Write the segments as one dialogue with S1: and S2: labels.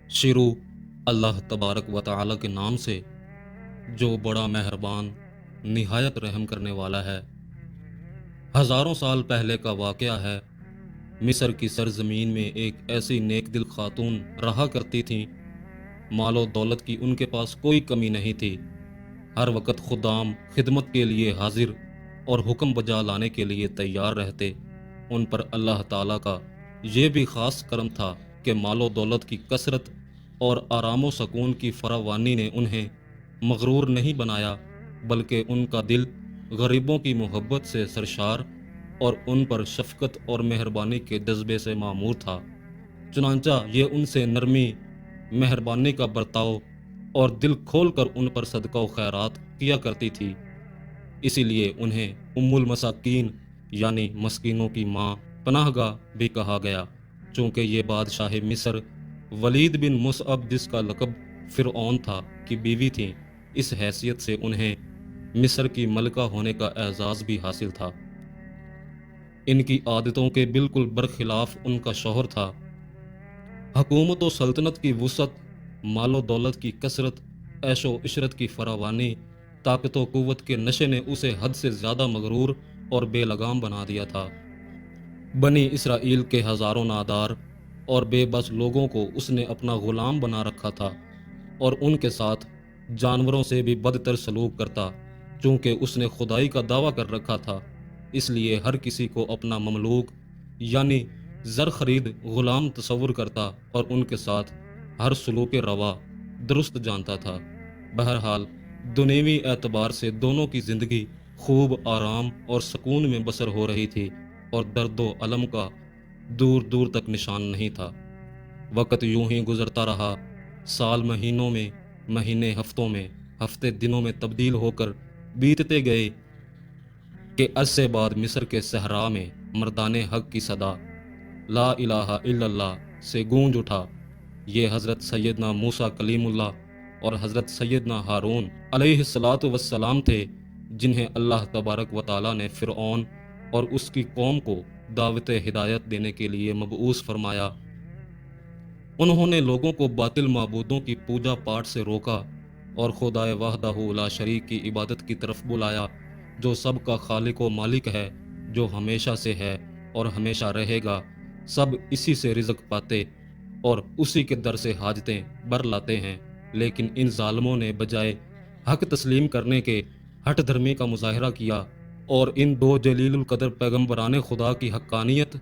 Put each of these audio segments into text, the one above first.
S1: شروع اللہ تبارک و تعالی کے نام سے جو بڑا مہربان نہایت رحم کرنے والا ہے۔ ہزاروں سال پہلے کا واقعہ ہے۔ مصر کی سرزمین میں ایک ایسی نیک دل خاتون رہا کرتی تھیں۔ مال و دولت کی ان کے پاس کوئی کمی نہیں تھی۔ ہر وقت خدام خدمت کے لیے حاضر اور حکم بجا لانے کے لیے تیار رہتے۔ ان پر اللہ تعالیٰ کا یہ بھی خاص کرم تھا کہ مال و دولت کی کثرت اور آرام و سکون کی فراوانی نے انہیں مغرور نہیں بنایا، بلکہ ان کا دل غریبوں کی محبت سے سرشار اور ان پر شفقت اور مہربانی کے جذبے سے معمور تھا۔ چنانچہ یہ ان سے نرمی، مہربانی کا برتاؤ اور دل کھول کر ان پر صدقہ و خیرات کیا کرتی تھی۔ اسی لیے انہیں ام المساکین یعنی مسکینوں کی ماں، پناہ گاہ بھی کہا گیا۔ چونکہ یہ بادشاہ مصر ولید بن مصعب، جس کا لقب فرعون تھا، کی بیوی تھیں، اس حیثیت سے انہیں مصر کی ملکہ ہونے کا اعزاز بھی حاصل تھا۔ ان کی عادتوں کے بالکل برخلاف ان کا شوہر تھا۔ حکومت و سلطنت کی وسعت، مال و دولت کی کثرت، عیش و عشرت کی فراوانی، طاقت و قوت کے نشے نے اسے حد سے زیادہ مغرور اور بے لگام بنا دیا تھا۔ بنی اسرائیل کے ہزاروں نادار اور بے بس لوگوں کو اس نے اپنا غلام بنا رکھا تھا، اور ان کے ساتھ جانوروں سے بھی بدتر سلوک کرتا۔ چونکہ اس نے خدائی کا دعویٰ کر رکھا تھا، اس لیے ہر کسی کو اپنا مملوک یعنی زر خرید غلام تصور کرتا اور ان کے ساتھ ہر سلوک روا درست جانتا تھا۔ بہرحال دنیوی اعتبار سے دونوں کی زندگی خوب آرام اور سکون میں بسر ہو رہی تھی، اور درد و الم کا دور دور تک نشان نہیں تھا۔ وقت یوں ہی گزرتا رہا۔ سال مہینوں میں، مہینے ہفتوں میں، ہفتے دنوں میں تبدیل ہو کر بیتتے گئے کہ عرصے بعد مصر کے صحرا میں مردان حق کی صدا لا الہ الا اللہ سے گونج اٹھا۔ یہ حضرت سیدنا موسیٰ کلیم اللہ اور حضرت سیدنا ہارون علیہ السلام تھے، جنہیں اللہ تبارک و تعالیٰ نے فرعون اور اس کی قوم کو دعوت ہدایت دینے کے لیے مبعوث فرمایا۔ انہوں نے لوگوں کو باطل معبودوں کی پوجا پاٹ سے روکا اور خدائے وحدہ لا شریک کی عبادت کی طرف بلایا، جو سب کا خالق و مالک ہے، جو ہمیشہ سے ہے اور ہمیشہ رہے گا۔ سب اسی سے رزق پاتے اور اسی کے در سے حاجتیں بر لاتے ہیں، لیکن ان ظالموں نے بجائے حق تسلیم کرنے کے ہٹ دھرمی کا مظاہرہ کیا، اور ان دو جلیل القدر پیغمبران خدا کی حقانیت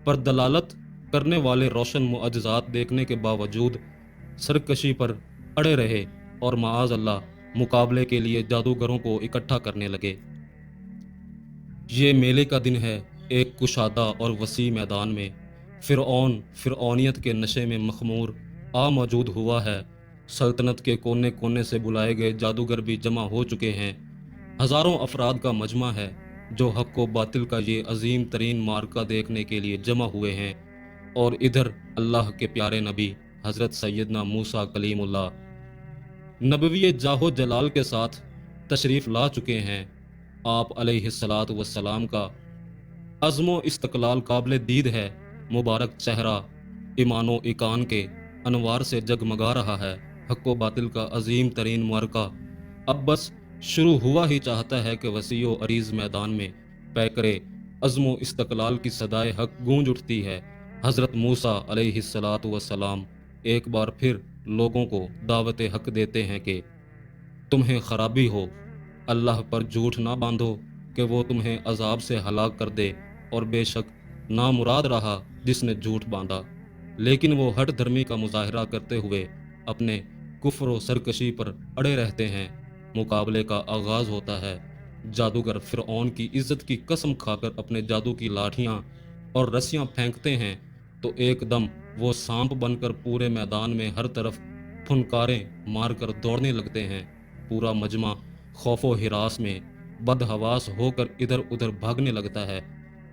S1: پر دلالت کرنے والے روشن معجزات دیکھنے کے باوجود سرکشی پر اڑے رہے اور معاذ اللہ مقابلے کے لیے جادوگروں کو اکٹھا کرنے لگے۔ یہ میلے کا دن ہے۔ ایک کشادہ اور وسیع میدان میں فرعون فرعونیت کے نشے میں مخمور موجود ہوا ہے۔ سلطنت کے کونے کونے سے بلائے گئے جادوگر بھی جمع ہو چکے ہیں۔ ہزاروں افراد کا مجمع ہے جو حق و باطل کا یہ عظیم ترین معرکہ دیکھنے کے لیے جمع ہوئے ہیں، اور ادھر اللہ کے پیارے نبی حضرت سیدنا موسیٰ کلیم اللہ نبوی جاہ و جلال کے ساتھ تشریف لا چکے ہیں۔ آپ علیہ السلام کا عزم و استقلال قابل دید ہے۔ مبارک چہرہ ایمان و ایقان کے انوار سے جگمگا رہا ہے۔ حق و باطل کا عظیم ترین معرکہ اب بس شروع ہوا ہی چاہتا ہے کہ وسیع و عریض میدان میں پیکرے عزم و استقلال کی صدائے حق گونج اٹھتی ہے۔ حضرت موسیٰ علیہ السلام ایک بار پھر لوگوں کو دعوت حق دیتے ہیں کہ تمہیں خرابی ہو، اللہ پر جھوٹ نہ باندھو کہ وہ تمہیں عذاب سے ہلاک کر دے، اور بے شک نامراد رہا جس نے جھوٹ باندھا۔ لیکن وہ ہٹ دھرمی کا مظاہرہ کرتے ہوئے اپنے کفر و سرکشی پر اڑے رہتے ہیں۔ مقابلے کا آغاز ہوتا ہے۔ جادوگر فرعون کی عزت کی قسم کھا کر اپنے جادو کی لاٹھیاں اور رسیاں پھینکتے ہیں تو ایک دم وہ سانپ بن کر پورے میدان میں ہر طرف پھنکاریں مار کر دوڑنے لگتے ہیں۔ پورا مجمع خوف و ہراس میں بدحواس ہو کر ادھر ادھر بھاگنے لگتا ہے۔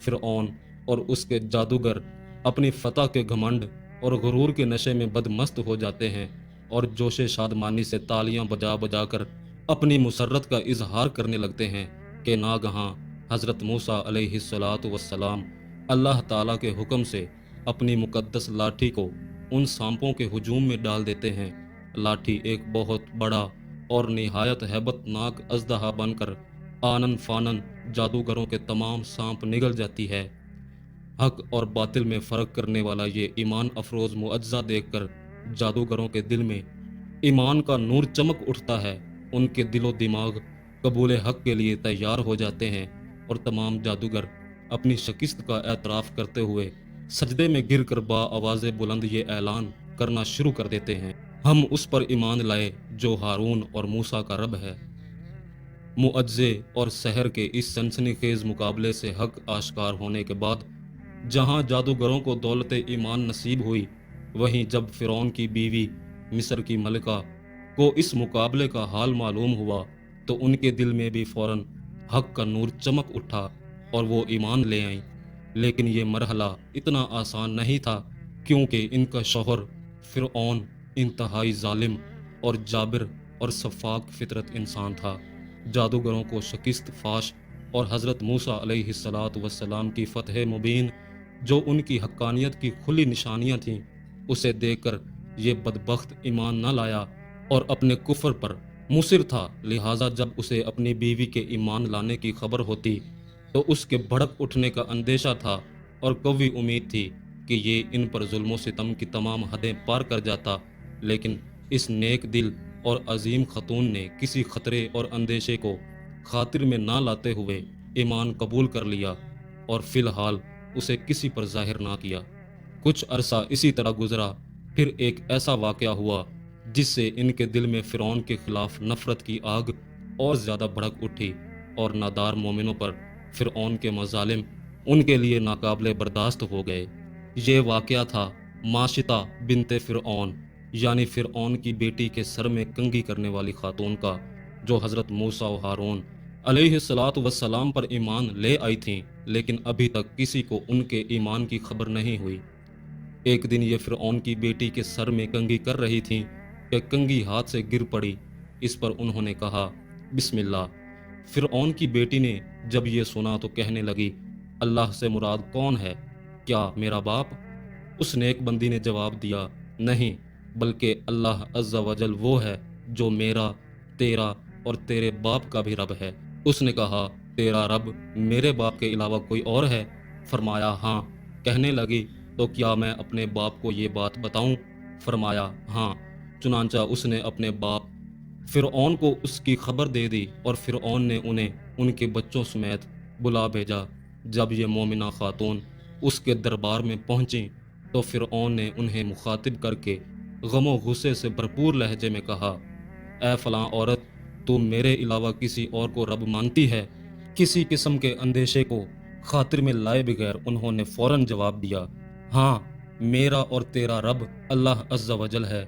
S1: فرعون اور اس کے جادوگر اپنی فتح کے گھمنڈ اور غرور کے نشے میں بدمست ہو جاتے ہیں، اور جوش شادمانی سے تالیاں بجا بجا کر اپنی مسرت کا اظہار کرنے لگتے ہیں کہ ناگہاں حضرت موسیٰ علیہ السلام اللہ تعالیٰ کے حکم سے اپنی مقدس لاٹھی کو ان سانپوں کے ہجوم میں ڈال دیتے ہیں۔ لاٹھی ایک بہت بڑا اور نہایت ہیبت ناک اژدہا بن کر آنن فانن جادوگروں کے تمام سانپ نگل جاتی ہے۔ حق اور باطل میں فرق کرنے والا یہ ایمان افروز معجزہ دیکھ کر جادوگروں کے دل میں ایمان کا نور چمک اٹھتا ہے۔ ان کے دل و دماغ قبول حق کے لیے تیار ہو جاتے ہیں اور تمام جادوگر اپنی شکست کا اعتراف کرتے ہوئے سجدے میں گر کر با آواز بلند یہ اعلان کرنا شروع کر دیتے ہیں، ہم اس پر ایمان لائے جو ہارون اور موسیٰ کا رب ہے۔ معجزے اور سحر کے اس سنسنی خیز مقابلے سے حق آشکار ہونے کے بعد جہاں جادوگروں کو دولت ایمان نصیب ہوئی، وہیں جب فرعون کی بیوی مصر کی ملکہ کو اس مقابلے کا حال معلوم ہوا تو ان کے دل میں بھی فوراً حق کا نور چمک اٹھا اور وہ ایمان لے آئیں۔ لیکن یہ مرحلہ اتنا آسان نہیں تھا، کیونکہ ان کا شوہر فرعون انتہائی ظالم اور جابر اور سفاک فطرت انسان تھا۔ جادوگروں کو شکست فاش اور حضرت موسیٰ علیہ السلام کی فتح مبین جو ان کی حقانیت کی کھلی نشانیاں تھیں، اسے دیکھ کر یہ بدبخت ایمان نہ لایا اور اپنے کفر پر مصر تھا۔ لہٰذا جب اسے اپنی بیوی کے ایمان لانے کی خبر ہوتی تو اس کے بھڑک اٹھنے کا اندیشہ تھا اور قوی امید تھی کہ یہ ان پر ظلم و ستم کی تمام حدیں پار کر جاتا، لیکن اس نیک دل اور عظیم خاتون نے کسی خطرے اور اندیشے کو خاطر میں نہ لاتے ہوئے ایمان قبول کر لیا اور فی الحال اسے کسی پر ظاہر نہ کیا۔ کچھ عرصہ اسی طرح گزرا، پھر ایک ایسا واقعہ ہوا جس سے ان کے دل میں فرعون کے خلاف نفرت کی آگ اور زیادہ بھڑک اٹھی اور نادار مومنوں پر فرعون کے مظالم ان کے لیے ناقابل برداشت ہو گئے۔ یہ واقعہ تھا ماشطہ بنت فرعون، یعنی فرعون کی بیٹی کے سر میں کنگھی کرنے والی خاتون کا، جو حضرت موسیٰ و ہارون علیہ السلام پر ایمان لے آئی تھیں، لیکن ابھی تک کسی کو ان کے ایمان کی خبر نہیں ہوئی۔ ایک دن یہ فرعون کی بیٹی کے سر میں کنگھی کر رہی تھیں کہ کنگھی ہاتھ سے گر پڑی۔ اس پر انہوں نے کہا بسم اللہ۔ فرعون کی بیٹی نے جب یہ سنا تو کہنے لگی، اللہ سے مراد کون ہے؟ کیا میرا باپ؟ اس نیک بندی نے جواب دیا، نہیں، بلکہ اللہ عز و جل وہ ہے جو میرا، تیرا اور تیرے باپ کا بھی رب ہے۔ اس نے کہا، تیرا رب میرے باپ کے علاوہ کوئی اور ہے؟ فرمایا ہاں۔ کہنے لگی، تو کیا میں اپنے باپ کو یہ بات بتاؤں؟ فرمایا ہاں۔ چنانچہ اس نے اپنے باپ فرعون کو اس کی خبر دے دی اور فرعون نے انہیں ان کے بچوں سمیت بلا بھیجا۔ جب یہ مومنہ خاتون اس کے دربار میں پہنچیں تو فرعون نے انہیں مخاطب کر کے غم و غصے سے بھرپور لہجے میں کہا، اے فلاں عورت، تو میرے علاوہ کسی اور کو رب مانتی ہے؟ کسی قسم کے اندیشے کو خاطر میں لائے بغیر انہوں نے فوراً جواب دیا، ہاں، میرا اور تیرا رب اللہ عز و جل ہے۔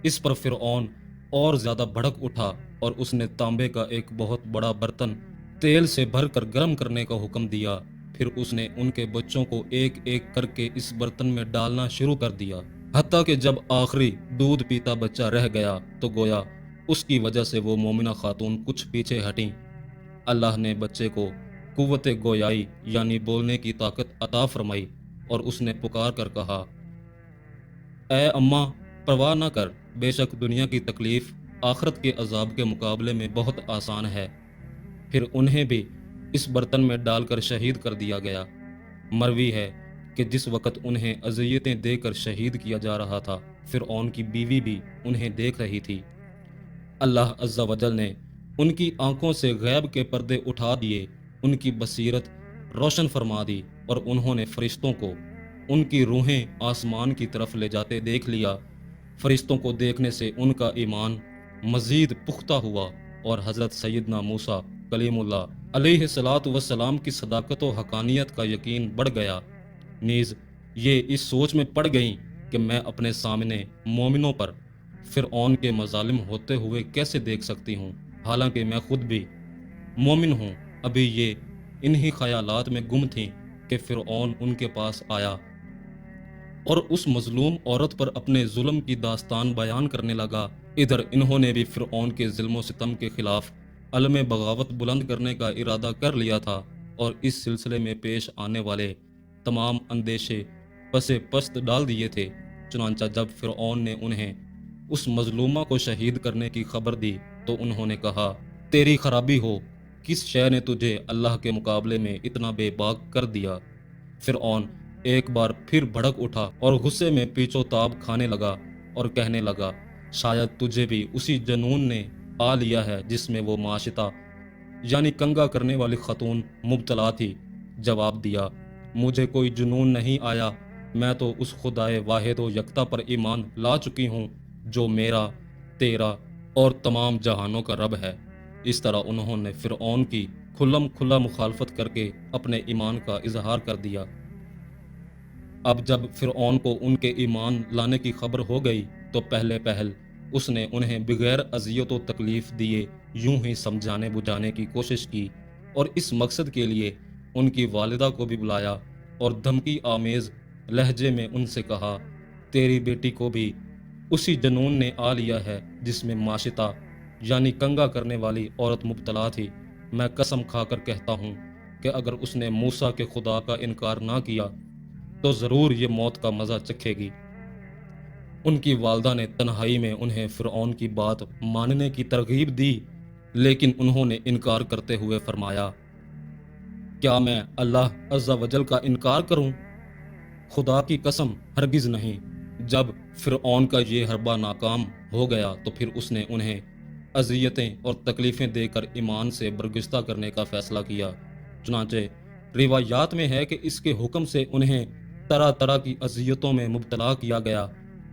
S1: اس پر فرعون اور زیادہ بھڑک اٹھا اور اس نے تانبے کا ایک بہت بڑا برتن تیل سے بھر کر گرم کرنے کا حکم دیا۔ پھر اس نے ان کے بچوں کو ایک ایک کر کے اس برتن میں ڈالنا شروع کر دیا، حتیٰ کہ جب آخری دودھ پیتا بچہ رہ گیا تو گویا اس کی وجہ سے وہ مومنہ خاتون کچھ پیچھے ہٹیں۔ اللہ نے بچے کو قوت گویائی یعنی بولنے کی طاقت عطا فرمائی اور اس نے پکار کر کہا، اے اماں، پرواہ نہ کر، بے شک دنیا کی تکلیف آخرت کے عذاب کے مقابلے میں بہت آسان ہے۔ پھر انہیں بھی اس برتن میں ڈال کر شہید کر دیا گیا۔ مروی ہے کہ جس وقت انہیں اذیتیں دے کر شہید کیا جا رہا تھا، فرعون کی بیوی بھی انہیں دیکھ رہی تھی۔ اللہ عز و جل نے ان کی آنکھوں سے غیب کے پردے اٹھا دیے، ان کی بصیرت روشن فرما دی اور انہوں نے فرشتوں کو ان کی روحیں آسمان کی طرف لے جاتے دیکھ لیا۔ فرشتوں کو دیکھنے سے ان کا ایمان مزید پختہ ہوا اور حضرت سیدنا موسیٰ کلیم اللہ علیہ السلام کی صداقت و حقانیت کا یقین بڑھ گیا۔ نیز یہ اس سوچ میں پڑ گئیں کہ میں اپنے سامنے مومنوں پر فرعون کے مظالم ہوتے ہوئے کیسے دیکھ سکتی ہوں، حالانکہ میں خود بھی مومن ہوں۔ ابھی یہ انہی خیالات میں گم تھیں کہ فرعون ان کے پاس آیا اور اس مظلوم عورت پر اپنے ظلم کی داستان بیان کرنے لگا۔ ادھر انہوں نے بھی فرعون کے ظلم و ستم کے خلاف علم بغاوت بلند کرنے کا ارادہ کر لیا تھا اور اس سلسلے میں پیش آنے والے تمام اندیشے پس پست ڈال دیے تھے۔ چنانچہ جب فرعون نے انہیں اس مظلومہ کو شہید کرنے کی خبر دی تو انہوں نے کہا، تیری خرابی ہو، کس شے نے تجھے اللہ کے مقابلے میں اتنا بے باک کر دیا؟ فرعون ایک بار پھر بھڑک اٹھا اور غصے میں پیچ و تاب کھانے لگا اور کہنے لگا، شاید تجھے بھی اسی جنون نے آ لیا ہے جس میں وہ معاشطہ یعنی کنگا کرنے والی خاتون مبتلا تھی۔ جواب دیا، مجھے کوئی جنون نہیں آیا، میں تو اس خدائے واحد و یکتا پر ایمان لا چکی ہوں جو میرا، تیرا اور تمام جہانوں کا رب ہے۔ اس طرح انہوں نے فرعون کی کھلم کھلا مخالفت کر کے اپنے ایمان کا اظہار کر دیا۔ اب جب فرعون کو ان کے ایمان لانے کی خبر ہو گئی تو پہلے پہل اس نے انہیں بغیر اذیت و تکلیف دیے یوں ہی سمجھانے بجھانے کی کوشش کی، اور اس مقصد کے لیے ان کی والدہ کو بھی بلایا اور دھمکی آمیز لہجے میں ان سے کہا، تیری بیٹی کو بھی اسی جنون نے آ لیا ہے جس میں ماشطہ یعنی کنگا کرنے والی عورت مبتلا تھی۔ میں قسم کھا کر کہتا ہوں کہ اگر اس نے موسیٰ کے خدا کا انکار نہ کیا تو ضرور یہ موت کا مزہ چکھے گی۔ ان کی والدہ نے تنہائی میں انہیں فرعون کی بات ماننے کی ترغیب دی، لیکن انہوں نے انکار کرتے ہوئے فرمایا، کیا میں اللہ عز و جل کا انکار کروں؟ خدا کی قسم ہرگز نہیں۔ جب فرعون کا یہ حربہ ناکام ہو گیا تو پھر اس نے انہیں اذیتیں اور تکلیفیں دے کر ایمان سے برگزیدہ کرنے کا فیصلہ کیا۔ چنانچہ روایات میں ہے کہ اس کے حکم سے انہیں طرح طرح کی اذیتوں میں مبتلا کیا گیا،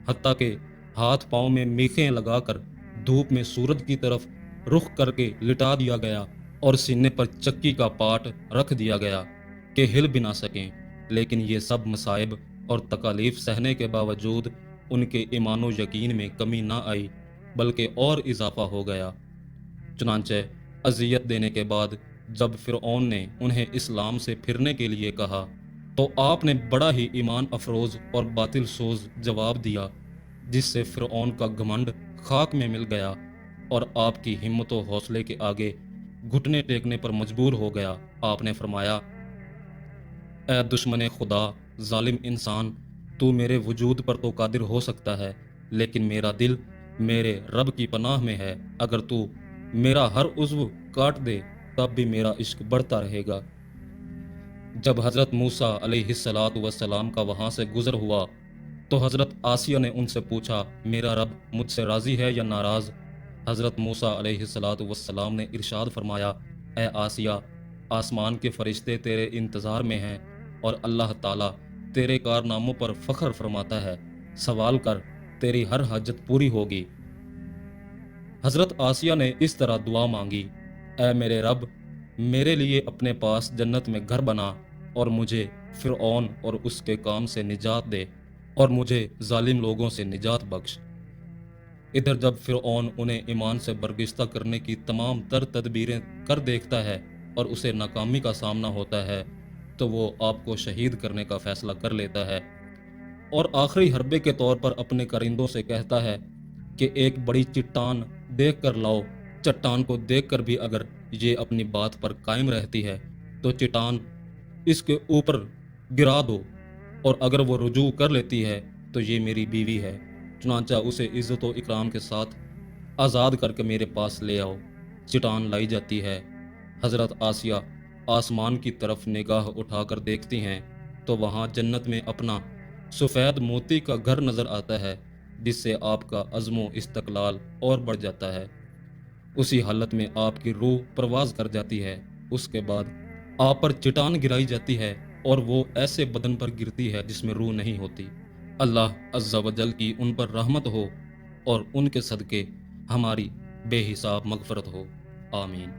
S1: حتیٰ کہ ہاتھ پاؤں میں میخیں لگا کر دھوپ میں سورج کی طرف رخ کر کے لٹا دیا گیا اور سینے پر چکی کا پاٹ رکھ دیا گیا کہ ہل بھی نہ سکیں۔ لیکن یہ سب مصائب اور تکالیف سہنے کے باوجود ان کے ایمان و یقین میں کمی نہ آئی بلکہ اور اضافہ ہو گیا۔ چنانچہ اذیت دینے کے بعد جب فرعون نے انہیں اسلام سے پھرنے کے لیے کہا تو آپ نے بڑا ہی ایمان افروز اور باطل سوز جواب دیا، جس سے فرعون کا گھمنڈ خاک میں مل گیا اور آپ کی ہمت و حوصلے کے آگے گھٹنے ٹیکنے پر مجبور ہو گیا۔ آپ نے فرمایا، اے دشمن خدا، ظالم انسان، تو میرے وجود پر تو قادر ہو سکتا ہے لیکن میرا دل میرے رب کی پناہ میں ہے، اگر تو میرا ہر عضو کاٹ دے تب بھی میرا عشق بڑھتا رہے گا۔ جب حضرت موسیٰ علیہ السلام کا وہاں سے گزر ہوا تو حضرت آسیہ نے ان سے پوچھا، میرا رب مجھ سے راضی ہے یا ناراض؟ حضرت موسیٰ علیہ السلام نے ارشاد فرمایا، اے آسیہ، آسمان کے فرشتے تیرے انتظار میں ہیں اور اللہ تعالیٰ تیرے کارناموں پر فخر فرماتا ہے، سوال کر، تیری ہر حاجت پوری ہوگی۔ حضرت آسیہ نے اس طرح دعا مانگی، اے میرے رب، میرے لیے اپنے پاس جنت میں گھر بنا اور مجھے فرعون اور اس کے کام سے نجات دے اور مجھے ظالم لوگوں سے نجات بخش۔ ادھر جب فرعون انہیں ایمان سے برگزیدہ کرنے کی تمام تر تدبیریں کر دیکھتا ہے اور اسے ناکامی کا سامنا ہوتا ہے تو وہ آپ کو شہید کرنے کا فیصلہ کر لیتا ہے اور آخری حربے کے طور پر اپنے کرندوں سے کہتا ہے کہ ایک بڑی چٹان دیکھ کر لاؤ، چٹان کو دیکھ کر بھی اگر یہ اپنی بات پر قائم رہتی ہے تو چٹان اس کے اوپر گرا دو، اور اگر وہ رجوع کر لیتی ہے تو یہ میری بیوی ہے، چنانچہ اسے عزت و اکرام کے ساتھ آزاد کر کے میرے پاس لے آؤ۔ چٹان لائی جاتی ہے۔ حضرت آسیہ آسمان کی طرف نگاہ اٹھا کر دیکھتی ہیں تو وہاں جنت میں اپنا سفید موتی کا گھر نظر آتا ہے، جس سے آپ کا عزم و استقلال اور بڑھ جاتا ہے۔ اسی حالت میں آپ کی روح پرواز کر جاتی ہے۔ اس کے بعد آپ پر چٹان گرائی جاتی ہے اور وہ ایسے بدن پر گرتی ہے جس میں روح نہیں ہوتی۔ اللہ عز و جل کی ان پر رحمت ہو اور ان کے صدقے ہماری بے حساب مغفرت ہو، آمین۔